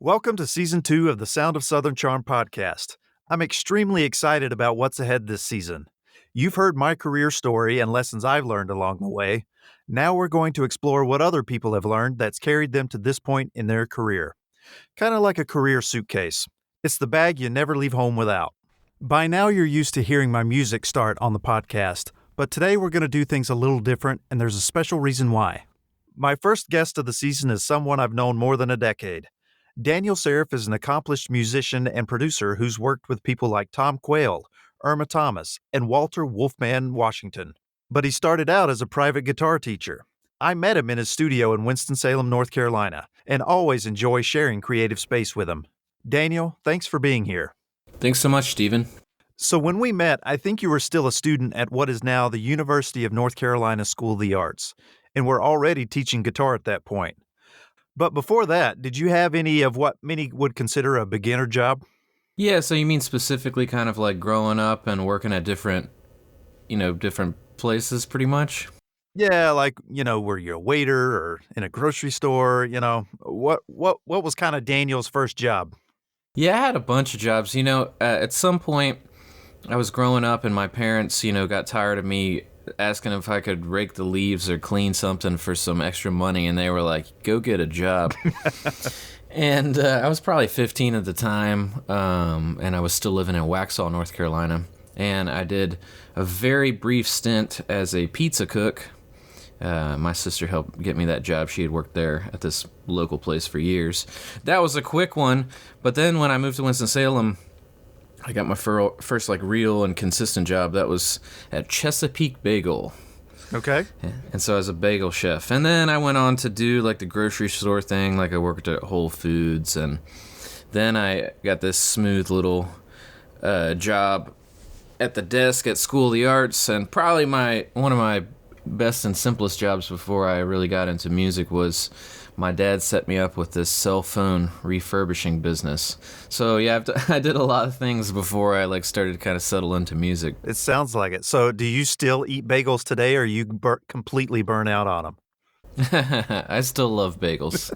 Welcome to Season 2 of the Sound of Southern Charm podcast. I'm extremely excited about what's ahead this season. You've heard my career story and lessons I've learned along the way. Now we're going to explore what other people have learned that's carried them to this point in their career. Kind of like a career suitcase. It's the bag you never leave home without. By now you're used to hearing my music start on the podcast, but today we're going to do things a little different, and there's a special reason why. My first guest of the season is someone I've known more than a decade. Daniel Seriff is an accomplished musician and producer who's worked with people like Tom Quayle, Irma Thomas, and Walter Wolfman Washington. But he started out as a private guitar teacher. I met him in his studio in Winston-Salem, North Carolina, and always enjoy sharing creative space with him. Daniel, thanks for being here. Thanks so much, Stephen. So when we met, I think you were still a student at what is now the University of North Carolina School of the Arts, and were already teaching guitar at that point. But before that, did you have any of what many would consider a beginner job? Yeah, so you mean specifically kind of like growing up and working at different places pretty much? Yeah, like, were you a waiter or in a grocery store? What was kind of Daniel's first job? Yeah, I had a bunch of jobs. At some point I was growing up and my parents, got tired of me asking if I could rake the leaves or clean something for some extra money, and they were like, go get a job. And I was probably 15 at the time, and I was still living in Waxhaw, North Carolina, and I did a very brief stint as a pizza cook. My sister helped get me that job. She had worked there at this local place for years. That was a quick one, but then when I moved to Winston-Salem, I got my first real and consistent job. That was at Chesapeake Bagel. Okay. And so I was a bagel chef. And then I went on to do the grocery store thing. I worked at Whole Foods. And then I got this smooth little job at the desk at School of the Arts. And probably one of my best and simplest jobs before I really got into music was my dad set me up with this cell phone refurbishing business. So yeah, I did a lot of things before I started to kind of settle into music. It sounds like it. So do you still eat bagels today, or you completely burn out on them? I still love bagels.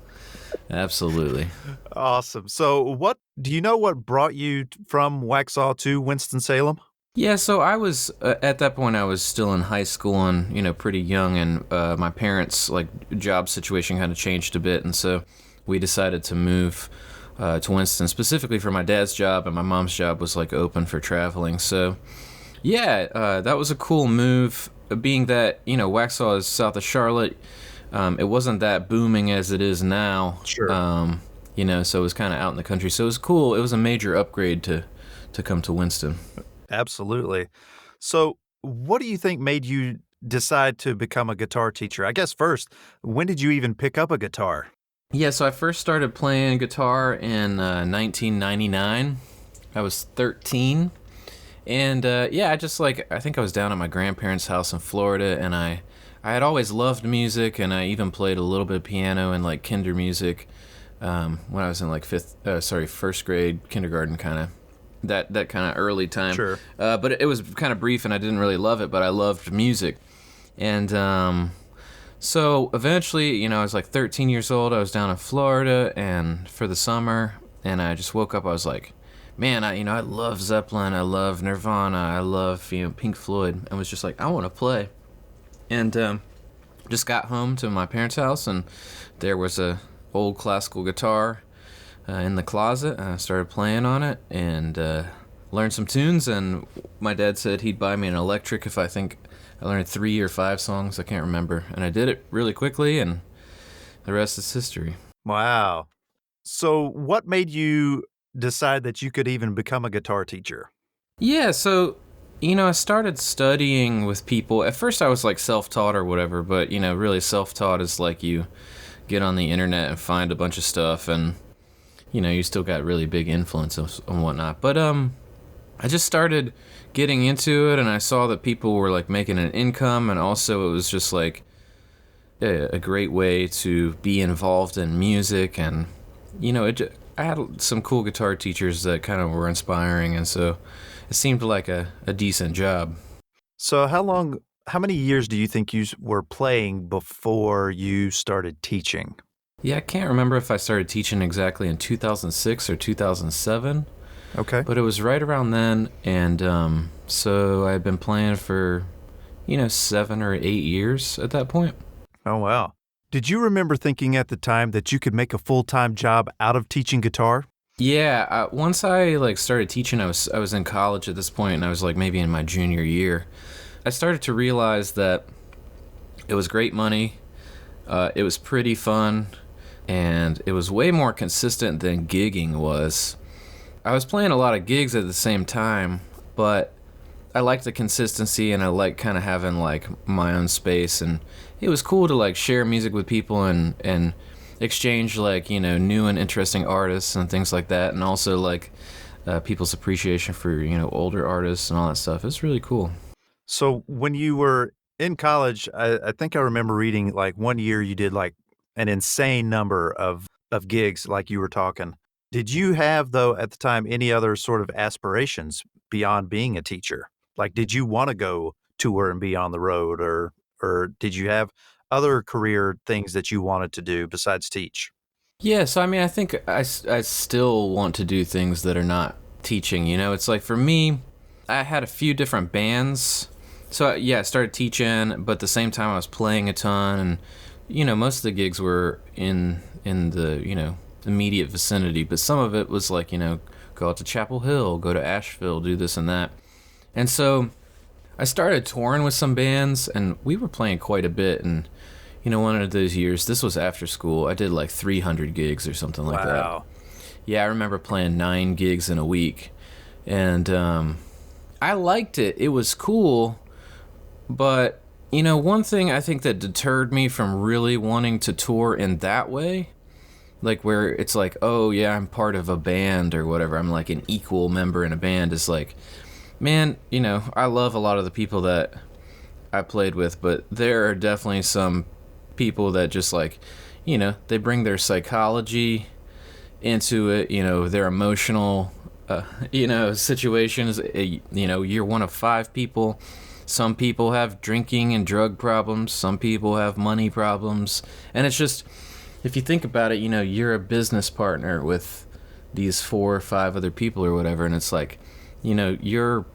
Absolutely. Awesome. So do you know what brought you from Waxhaw to Winston-Salem? Yeah, so I was, at that point, I was still in high school and, pretty young, and my parents' job situation kind of changed a bit, and so we decided to move to Winston, specifically for my dad's job, and my mom's job was open for traveling. So yeah, that was a cool move, being that, Waxhaw is south of Charlotte. It wasn't that booming as it is now. Sure. So it was kind of out in the country. So it was cool. It was a major upgrade to come to Winston. Absolutely. So what do you think made you decide to become a guitar teacher? I guess first, when did you even pick up a guitar? Yeah, so I first started playing guitar in 1999. I was 13. And yeah, I think I was down at my grandparents' house in Florida, and I had always loved music, and I even played a little bit of piano and kinder music when I was in first grade, kindergarten kind of. That kind of early time. Sure. But it was kind of brief, and I didn't really love it, but I loved music. And so eventually, I was 13 years old. I was down in Florida and for the summer, and I just woke up. I was like, man, I love Zeppelin. I love Nirvana. I love, Pink Floyd. And was just I want to play. And just got home to my parents' house, and there was a old classical guitar in the closet. I started playing on it and learned some tunes, and my dad said he'd buy me an electric if I learned 3 or 5 songs. I can't remember. And I did it really quickly, and the rest is history. Wow. So what made you decide that you could even become a guitar teacher? Yeah, so, I started studying with people. At first I was self-taught or whatever, but, really self-taught is you get on the internet and find a bunch of stuff, and you still got really big influences and whatnot. But I just started getting into it, and I saw that people were making an income, and also it was just a great way to be involved in music. And I had some cool guitar teachers that kind of were inspiring, and so it seemed like a decent job. So how many years do you think you were playing before you started teaching? Yeah, I can't remember if I started teaching exactly in 2006 or 2007, Okay. but it was right around then. And so I had been playing for, 7 or 8 years at that point. Oh, wow. Did you remember thinking at the time that you could make a full-time job out of teaching guitar? Yeah, once I like started teaching, I was in college at this point, and I was like maybe in my junior year. I started to realize that it was great money. It was pretty fun, and it was way more consistent than gigging was. I was playing a lot of gigs at the same time, but I liked the consistency, and I liked kind of having like my own space, and it was cool to like share music with people and exchange like new and interesting artists and things like that, and also like people's appreciation for older artists and all that stuff. It's really cool. So when you were in college, I think I remember reading like one year you did like an insane number of gigs, like you were talking. Did you have, though, at the time, any other sort of aspirations beyond being a teacher? Like, did you want to go tour and be on the road, or did you have other career things that you wanted to do besides teach? Yeah, so I mean, I think I still want to do things that are not teaching. It's like for me, I had a few different bands. So yeah, I started teaching, but at the same time I was playing a ton, and most of the gigs were in the immediate vicinity, but some of it was like go out to Chapel Hill, go to Asheville, do this and that. And so I started touring with some bands, and we were playing quite a bit. And one of those years, this was after school, I did like 300 gigs or something like that. Wow. Yeah, I remember playing 9 gigs in a week, and I liked it. It was cool, but one thing I think that deterred me from really wanting to tour in that way, like where it's like, oh yeah, I'm part of a band or whatever, I'm like an equal member in a band, is like, man, I love a lot of the people that I played with, but there are definitely some people that just like, they bring their psychology into it, their emotional, situations. You're one of 5 people. Some people have drinking and drug problems. Some people have money problems. And it's just, if you think about it, you're a business partner with these 4 or 5 other people or whatever. And it's like, we're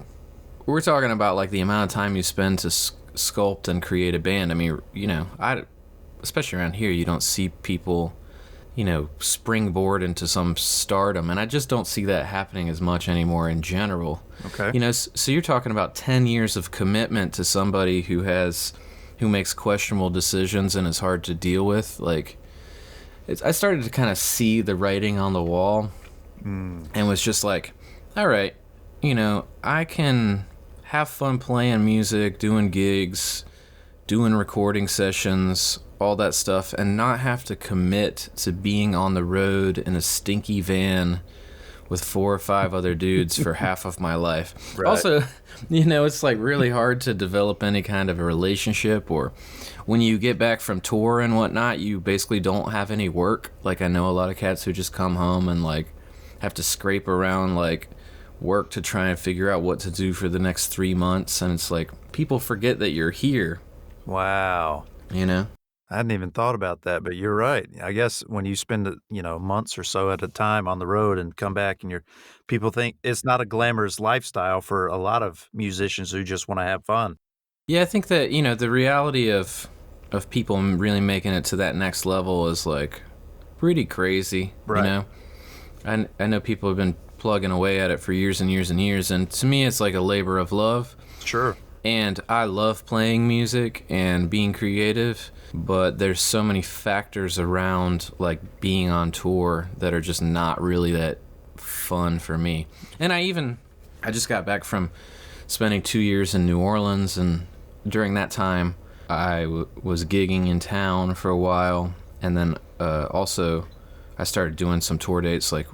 talking about like the amount of time you spend to sculpt and create a band. I mean, especially around here, you don't see people, springboard into some stardom. And I just don't see that happening as much anymore in general. Okay. So you're talking about 10 years of commitment to somebody who makes questionable decisions and is hard to deal with. Like, I started to kind of see the writing on the wall and was just like, all right, I can have fun playing music, doing gigs, doing recording sessions, all that stuff, and not have to commit to being on the road in a stinky van with 4 or 5 other dudes for half of my life. Right. Also, it's like really hard to develop any kind of a relationship, or when you get back from tour and whatnot, you basically don't have any work. Like, I know a lot of cats who just come home and like have to scrape around like work to try and figure out what to do for the next 3 months, and it's like people forget that you're here. Wow. I hadn't even thought about that, but you're right. I guess when you spend, months or so at a time on the road and come back, and people think it's not a glamorous lifestyle for a lot of musicians who just want to have fun. Yeah, I think that the reality of people really making it to that next level is like pretty crazy. Right. I know people have been plugging away at it for years and years and years, and to me it's like a labor of love. Sure. And I love playing music and being creative, but there's so many factors around like being on tour that are just not really that fun for me. And I just got back from spending 2 years in New Orleans, and during that time I was gigging in town for a while, and then also I started doing some tour dates. Like,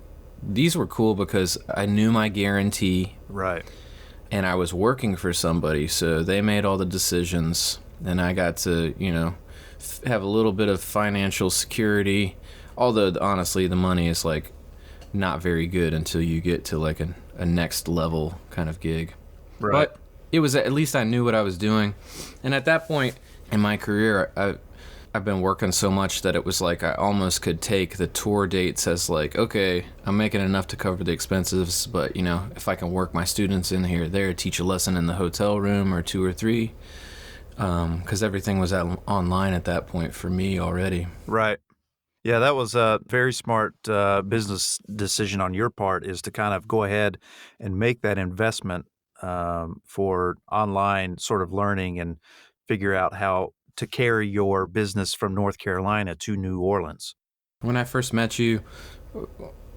these were cool because I knew my guarantee. Right. And I was working for somebody, so they made all the decisions, and I got to, have a little bit of financial security. Although, honestly, the money is, like, not very good until you get to, like, a next level kind of gig. Right. But it was, at least I knew what I was doing. And at that point in my career, I've been working so much that it was like I almost could take the tour dates as like, okay, I'm making enough to cover the expenses, but you know, if I can work my students in here, there, teach a lesson in the hotel room or two or three, because everything was online at that point for me already. Right. Yeah, that was a very smart business decision on your part, is to kind of go ahead and make that investment for online sort of learning and figure out how to carry your business from North Carolina to New Orleans. When I first met you,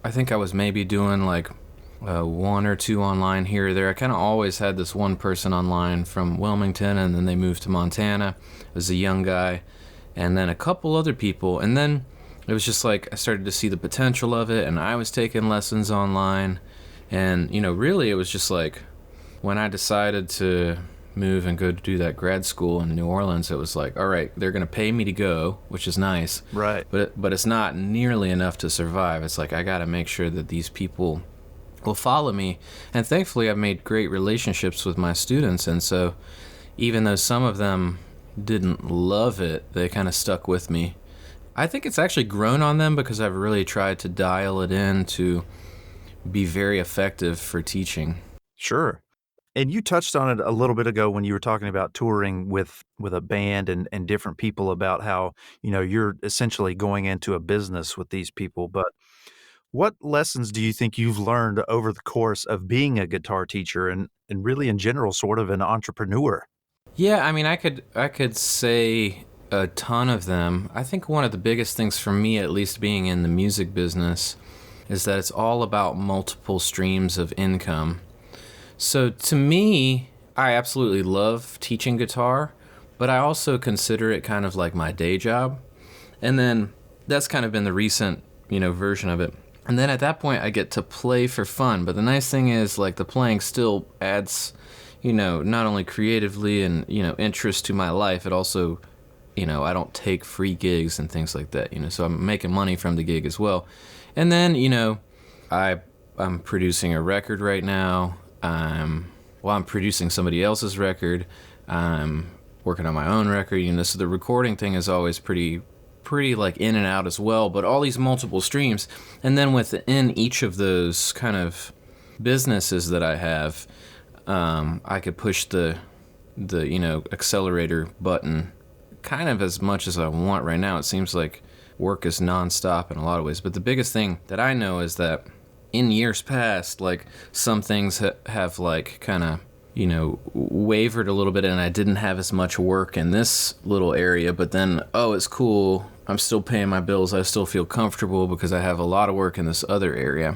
I think I was maybe doing like one or two online here or there. I kind of always had this one person online from Wilmington, and then they moved to Montana. It was a young guy, and then a couple other people. And then it was just like I started to see the potential of it, and I was taking lessons online. And, you know, really it was just like when I decided to move and go to do that grad school in New Orleans, it was like, all right, they're going to pay me to go, which is nice. Right. But it's not nearly enough to survive. It's like I got to make sure that these people will follow me. And thankfully, I've made great relationships with my students. And so even though some of them didn't love it, they kind of stuck with me. I think it's actually grown on them because I've really tried to dial it in to be very effective for teaching. Sure. And you touched on it a little bit ago when you were talking about touring with a band and different people, about how, you know, you're essentially going into a business with these people. But what lessons do you think you've learned over the course of being a guitar teacher and really in general sort of an entrepreneur? Yeah, I mean, I could say a ton of them. I think one of the biggest things for me, at least being in the music business, is that it's all about multiple streams of income. So to me, I absolutely love teaching guitar, but I also consider it kind of like my day job. And then that's kind of been the recent, you know, version of it. And then at that point I get to play for fun. But the nice thing is, like, the playing still adds, you know, not only creatively and, you know, interest to my life, it also, you know, I don't take free gigs and things like that, you know, so I'm making money from the gig as well. And then, you know, I'm producing a record right now. I'm producing somebody else's record. I'm working on my own record, you know, so the recording thing is always pretty like in and out as well, but all these multiple streams. And then within each of those kind of businesses that I have, I could push the you know, accelerator button kind of as much as I want right now. It seems like work is nonstop in a lot of ways. But the biggest thing that I know is that in years past, like, some things have like kind of, you know, wavered a little bit, and I didn't have as much work in this little area, but then, oh, it's cool, I'm still paying my bills, I still feel comfortable because I have a lot of work in this other area.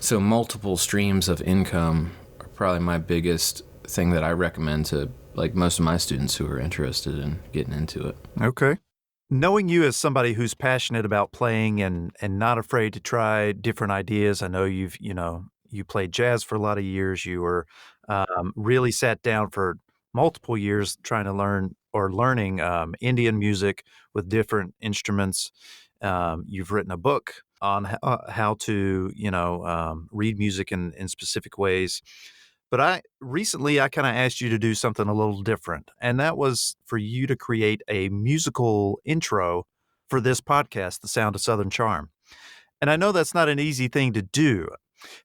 So multiple streams of income are probably my biggest thing that I recommend to, like, most of my students who are interested in getting into it. Okay. Knowing you as somebody who's passionate about playing and not afraid to try different ideas, I know you played jazz for a lot of years. You were really sat down for multiple years trying to learning Indian music with different instruments. You've written a book on how to read music in specific ways. But I kind of asked you to do something a little different, and that was for you to create a musical intro for this podcast, The Sound of Southern Charm. And I know that's not an easy thing to do.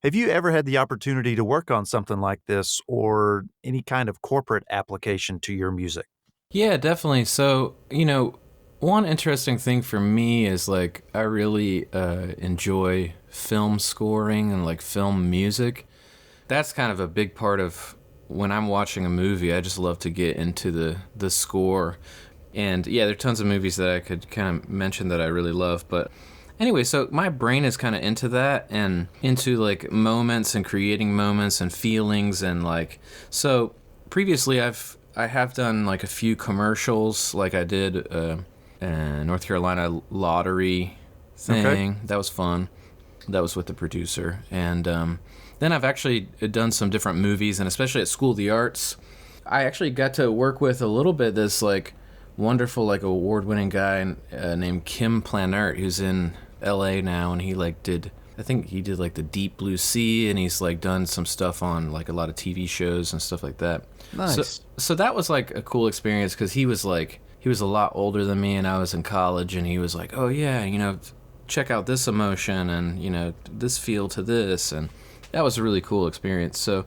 Have you ever had the opportunity to work on something like this, or any kind of corporate application to your music? Yeah, definitely. So, you know, one interesting thing for me is, like, I really enjoy film scoring and, like, film music. That's kind of a big part of when I'm watching a movie. I just love to get into the score. And yeah, there are tons of movies that I could kind of mention that I really love. But anyway, so my brain is kind of into that and into, like, moments and creating moments and feelings. And, like, so previously I have done, like, a few commercials, like I did a North Carolina lottery thing. Okay. That was fun. That was with the producer. And then I've actually done some different movies, and especially at School of the Arts, I actually got to work with a little bit this, like, wonderful, like, award-winning guy named Kim Planert, who's in LA now, and he, like, I think he did, like, the Deep Blue Sea, and he's, like, done some stuff on, like, a lot of TV shows and stuff like that. Nice. So that was, like, a cool experience, because he was, like, he was a lot older than me, and I was in college, and he was like, oh yeah, check out this emotion, and this feel to this, and that was a really cool experience. So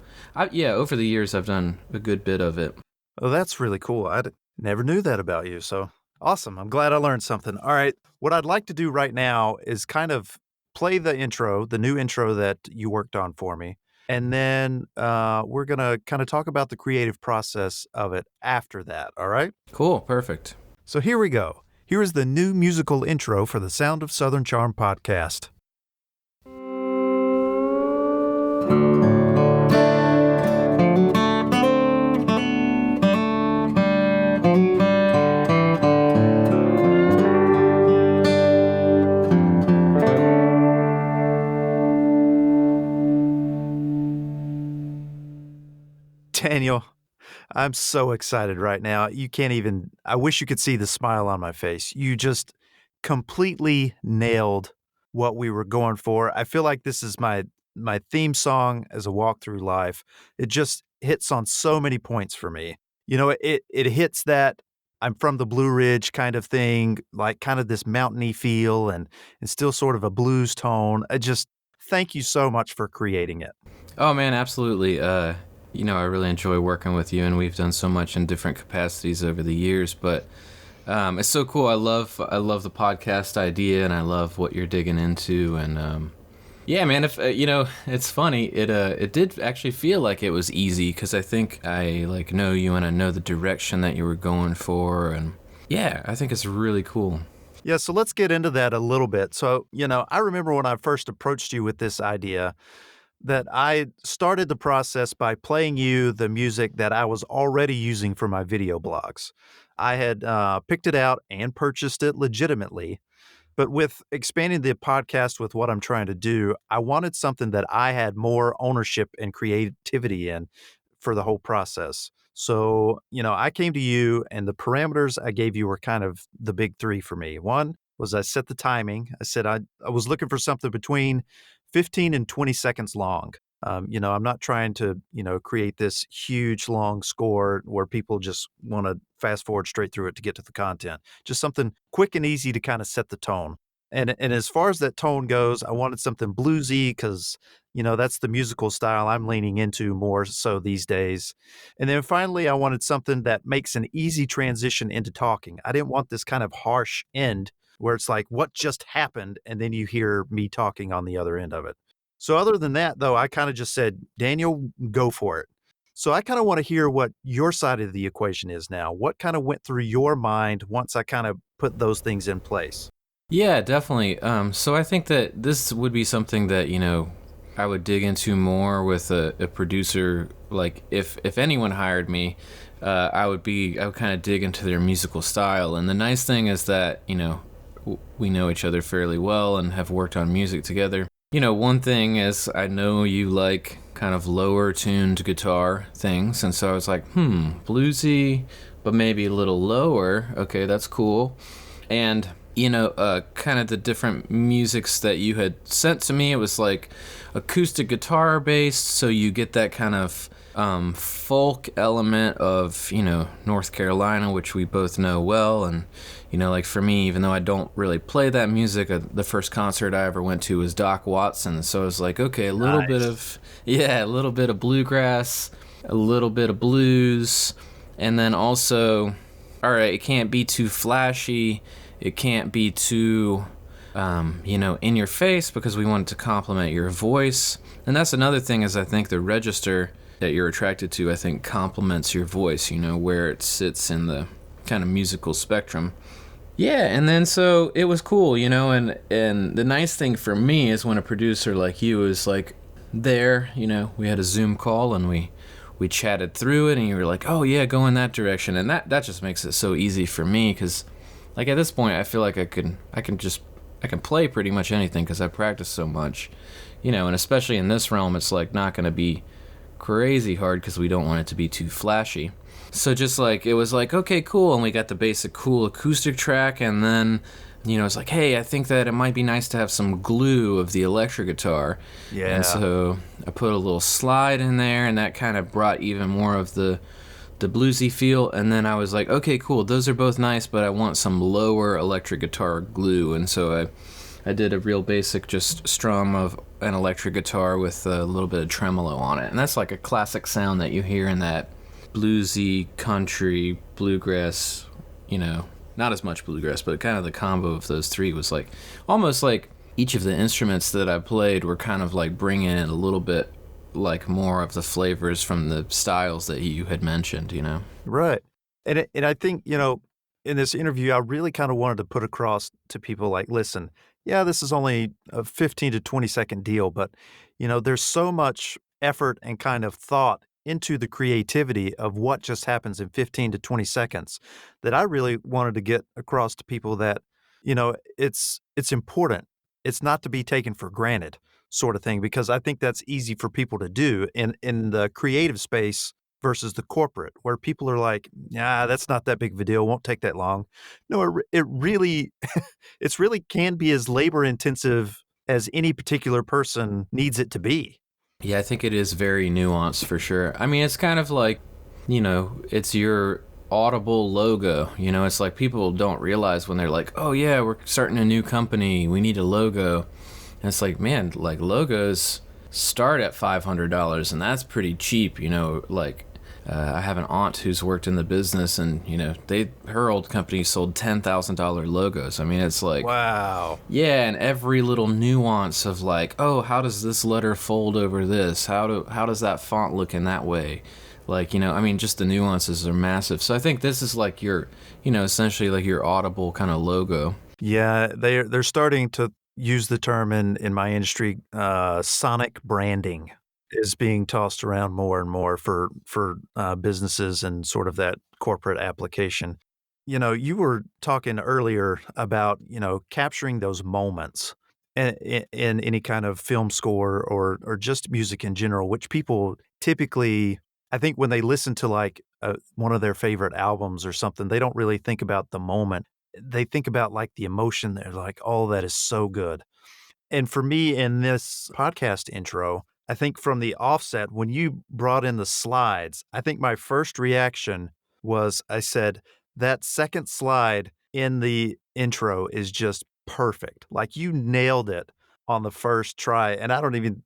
yeah, over the years I've done a good bit of it. Oh, that's really cool. Never knew that about you. So awesome. I'm glad I learned something. All right. What I'd like to do right now is kind of play the intro, the new intro that you worked on for me. And then we're going to kind of talk about the creative process of it after that. All right. Cool. Perfect. So here we go. Here is the new musical intro for the Sound of Southern Charm podcast. Daniel, I'm so excited right now. You can't even, I wish you could see the smile on my face. You just completely nailed what we were going for. I feel like this is my theme song as a walk through life. It just hits on so many points for me. It hits that I'm from the Blue Ridge kind of thing, like kind of this mountainy feel and still sort of a blues tone. I just thank you so much for creating it. Oh man, absolutely. I really enjoy working with you, and we've done so much in different capacities over the years. But it's so cool. I love the podcast idea, and I love what you're digging into. And yeah, man, if it's funny. It did actually feel like it was easy because I think I know you and I know the direction that you were going for, and yeah, I think it's really cool. Yeah, so let's get into that a little bit. So, I remember when I first approached you with this idea that I started the process by playing you the music that I was already using for my video blogs. I had picked it out and purchased it legitimately, but with expanding the podcast with what I'm trying to do, I wanted something that I had more ownership and creativity in for the whole process. So, I came to you and the parameters I gave you were kind of the big three for me. One was I set the timing. I said I was looking for something between 15 and 20 seconds long. I'm not trying to, create this huge long score where people just want to fast forward straight through it to get to the content. Just something quick and easy to kind of set the tone. And as far as that tone goes, I wanted something bluesy because, that's the musical style I'm leaning into more so these days. And then finally, I wanted something that makes an easy transition into talking. I didn't want this kind of harsh end where it's like, what just happened? And then you hear me talking on the other end of it. So other than that, though, I kind of just said, Daniel, go for it. So I kind of want to hear what your side of the equation is now. What kind of went through your mind once I kind of put those things in place? Yeah, definitely. So I think that this would be something that, I would dig into more with a producer. Like if anyone hired me, I would kind of dig into their musical style. And the nice thing is that, we know each other fairly well and have worked on music together. One thing is I know you like kind of lower tuned guitar things. And so I was like, bluesy, but maybe a little lower. Okay, that's cool. And, kind of the different musics that you had sent to me, it was like acoustic guitar based. So you get that kind of folk element of, North Carolina, which we both know well. And, like for me, even though I don't really play that music, the first concert I ever went to was Doc Watson. So I was like, okay, a little bit of bluegrass, a little bit of blues. And then also, all right, it can't be too flashy. It can't be too, in your face because we want it to complement your voice. And that's another thing is I think the register that you're attracted to, I think, complements your voice, where it sits in the kind of musical spectrum. Yeah, and then so it was cool, and the nice thing for me is when a producer like you is like there, we had a Zoom call and we chatted through it and you were like, oh yeah, go in that direction. And that just makes it so easy for me because like at this point I feel like I can play pretty much anything because I practice so much, and especially in this realm, it's like not going to be crazy hard because we don't want it to be too flashy. So just like it was like, okay, cool, and we got the basic cool acoustic track, and then it's like, hey, I think that it might be nice to have some glue of the electric guitar. Yeah. And so I put a little slide in there, and that kind of brought even more of the the bluesy feel, and then I was like, okay, cool, those are both nice, but I want some lower electric guitar glue, and so I did a real basic just strum of an electric guitar with a little bit of tremolo on it, and that's like a classic sound that you hear in that bluesy, country, bluegrass, not as much bluegrass, but kind of the combo of those three was like, almost like each of the instruments that I played were kind of like bringing in a little bit like more of the flavors from the styles that you had mentioned, Right. And I think, in this interview, I really kind of wanted to put across to people like, listen, yeah, this is only a 15 to 20-second deal, but, there's so much effort and kind of thought into the creativity of what just happens in 15 to 20 seconds that I really wanted to get across to people that, it's important. It's not to be taken for granted sort of thing, because I think that's easy for people to do in the creative space versus the corporate, where people are like, "Yeah, that's not that big of a deal. Won't take that long." No, it really, it's really can be as labor intensive as any particular person needs it to be. Yeah, I think it is very nuanced for sure. I mean, it's kind of like, it's your Audible logo. It's like people don't realize when they're like, oh yeah, we're starting a new company, we need a logo. And it's like, man, like logos start at $500, and that's pretty cheap. Like I have an aunt who's worked in the business, and her old company sold $10,000 logos. I mean, it's like, wow, yeah, and every little nuance of like, oh, how does this letter fold over this? How does that font look in that way? Like, I mean, just the nuances are massive. So I think this is like your, essentially like your Audible kind of logo. Yeah, they're starting to use the term in my industry, sonic branding is being tossed around more and more for businesses and sort of that corporate application. You were talking earlier about, capturing those moments in any kind of film score or just music in general, which people typically, I think when they listen to like one of their favorite albums or something, they don't really think about the moment. They think about like the emotion. They're like, oh, that is so good. And for me in this podcast intro, I think from the offset, when you brought in the slides, I think my first reaction was I said, that second slide in the intro is just perfect. Like you nailed it on the first try. And I don't even,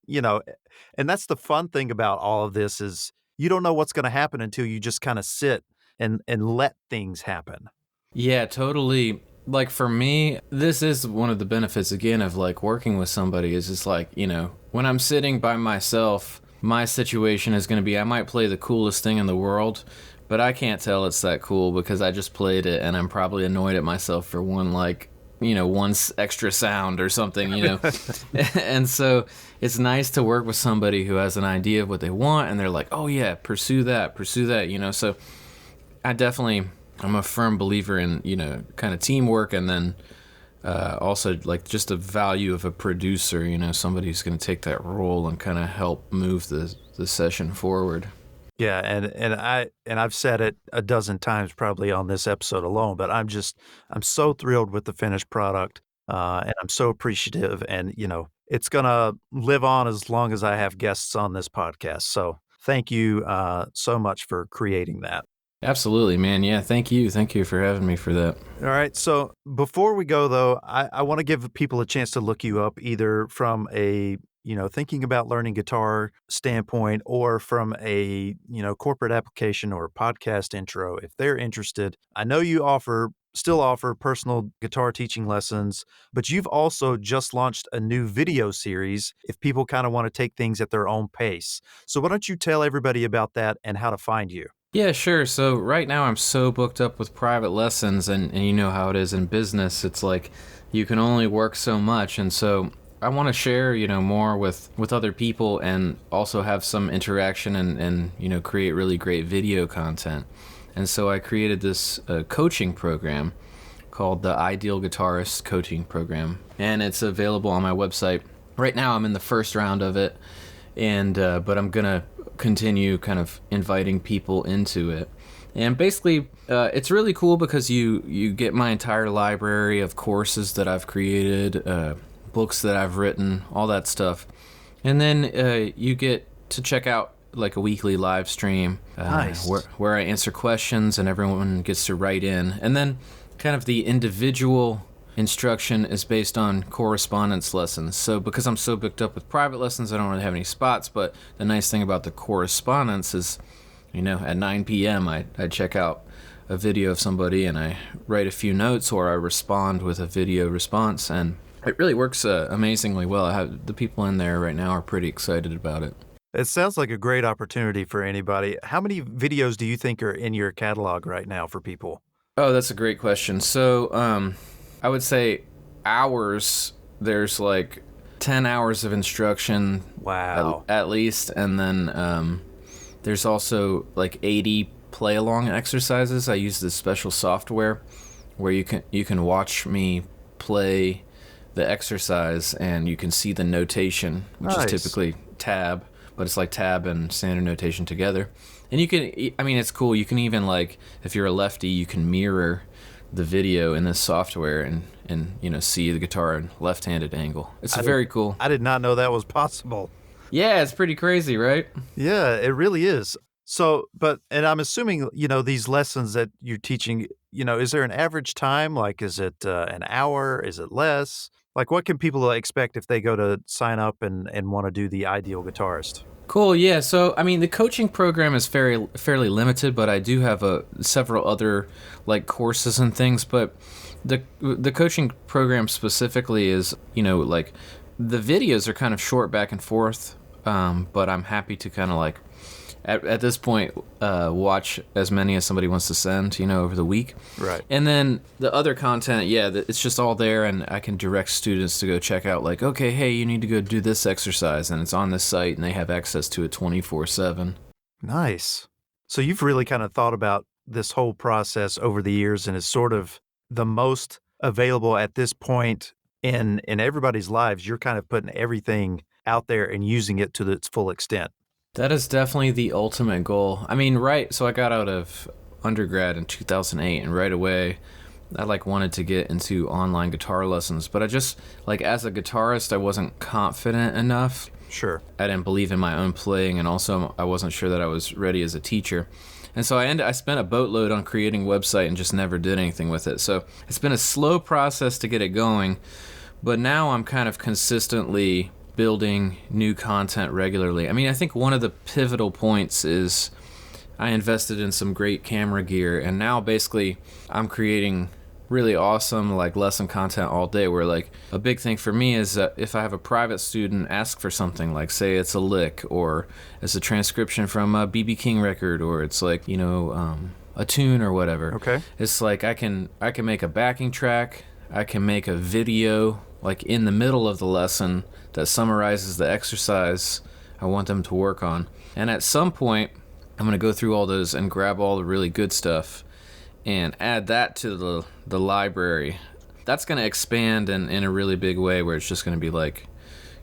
and that's the fun thing about all of this is you don't know what's going to happen until you just kind of sit and let things happen. Yeah, totally. Like for me, this is one of the benefits again of like working with somebody is just like, when I'm sitting by myself, my situation is going to be I might play the coolest thing in the world, but I can't tell it's that cool because I just played it and I'm probably annoyed at myself for one extra sound or something, And so it's nice to work with somebody who has an idea of what they want and they're like, oh yeah, pursue that, So I'm a firm believer in, kind of teamwork and then also like just the value of a producer, somebody who's going to take that role and kind of help move the session forward. Yeah, and I've said it a dozen times probably on this episode alone, but I'm so thrilled with the finished product, and I'm so appreciative, and it's gonna live on as long as I have guests on this podcast. So thank you so much for creating that. Absolutely, man. Yeah, thank you for having me for that. All right. So before we go, though, I want to give people a chance to look you up either from a, thinking about learning guitar standpoint or from a, corporate application or podcast intro if they're interested. I know you still offer personal guitar teaching lessons, but you've also just launched a new video series if people kind of want to take things at their own pace. So why don't you tell everybody about that and how to find you? Yeah, sure. So right now I'm so booked up with private lessons and you know how it is in business. It's like you can only work so much. And so I want to share, more with other people and also have some interaction and create really great video content. And so I created this coaching program called the Ideal Guitarist Coaching Program. And it's available on my website. Right now I'm in the first round of it. And but I'm going to continue kind of inviting people into it. And basically, it's really cool because you get my entire library of courses that I've created, books that I've written, all that stuff. And then you get to check out like a weekly live stream Nice. where I answer questions and everyone gets to write in. And then kind of the individual instruction is based on correspondence lessons. So because I'm so booked up with private lessons, I don't really have any spots. But the nice thing about the correspondence is, at 9 p.m. I check out a video of somebody and I write a few notes, or I respond with a video response, and it really works amazingly well. The people in there right now are pretty excited about it. It sounds like a great opportunity for anybody. How many videos do you think are in your catalog right now for people? Oh, that's a great question. So I would say hours, there's like 10 hours of instruction. Wow. At least. And then there's also like 80 play-along exercises. I use this special software where you can watch me play the exercise and you can see the notation, which Nice. is typically tab, but it's like tab and standard notation together. And it's cool. You can even, like, if you're a lefty, you can mirror the video in this software and see the guitar in left-handed angle. It's very cool. I did not know that was possible. Yeah, it's pretty crazy, right? Yeah, it really is. So, and I'm assuming, these lessons that you're teaching, is there an average time? Like, is it an hour? Is it less? Like, what can people expect if they go to sign up and want to do the Ideal Guitarist? Cool, yeah. So, the coaching program is fairly limited, but I do have several other, like, courses and things. But the coaching program specifically is, like, the videos are kind of short back and forth, but I'm happy to kind of, like, at this point, watch as many as somebody wants to send, over the week. Right. And then the other content, it's just all there, and I can direct students to go check out, like, okay, hey, you need to go do this exercise, and it's on this site, and they have access to it 24/7. Nice. So you've really kind of thought about this whole process over the years, and is sort of the most available at this point in everybody's lives. You're kind of putting everything out there and using it to its full extent. That is definitely the ultimate goal. So I got out of undergrad in 2008, and right away I wanted to get into online guitar lessons, but I just, as a guitarist, I wasn't confident enough. Sure. I didn't believe in my own playing, and also I wasn't sure that I was ready as a teacher. And so I spent a boatload on creating a website and just never did anything with it. So it's been a slow process to get it going, but now I'm kind of consistently building new content regularly. I think one of the pivotal points is I invested in some great camera gear, and now basically I'm creating really awesome lesson content all day, where a big thing for me is that if I have a private student ask for something, like say it's a lick or it's a transcription from a B.B. King record, or it's a tune or whatever. Okay. It's I can make a backing track, I can make a video in the middle of the lesson that summarizes the exercise I want them to work on. And at some point, I'm going to go through all those and grab all the really good stuff and add that to the library. That's going to expand in a really big way, where it's just going to be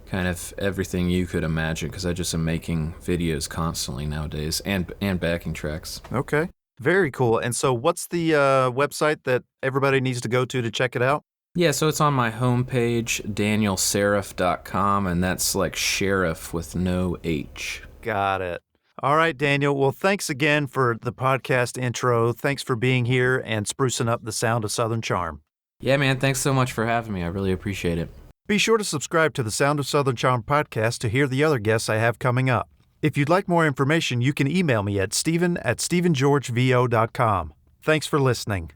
kind of everything you could imagine, because I just am making videos constantly nowadays and backing tracks. Okay. Very cool. And so what's the website that everybody needs to go to check it out? Yeah, so it's on my homepage, danielseriff.com, and that's sheriff with no H. Got it. All right, Daniel. Well, thanks again for the podcast intro. Thanks for being here and sprucing up the sound of Southern Charm. Yeah, man, thanks so much for having me. I really appreciate it. Be sure to subscribe to the Sound of Southern Charm podcast to hear the other guests I have coming up. If you'd like more information, you can email me at steven@stevengeorgevo.com. Thanks for listening.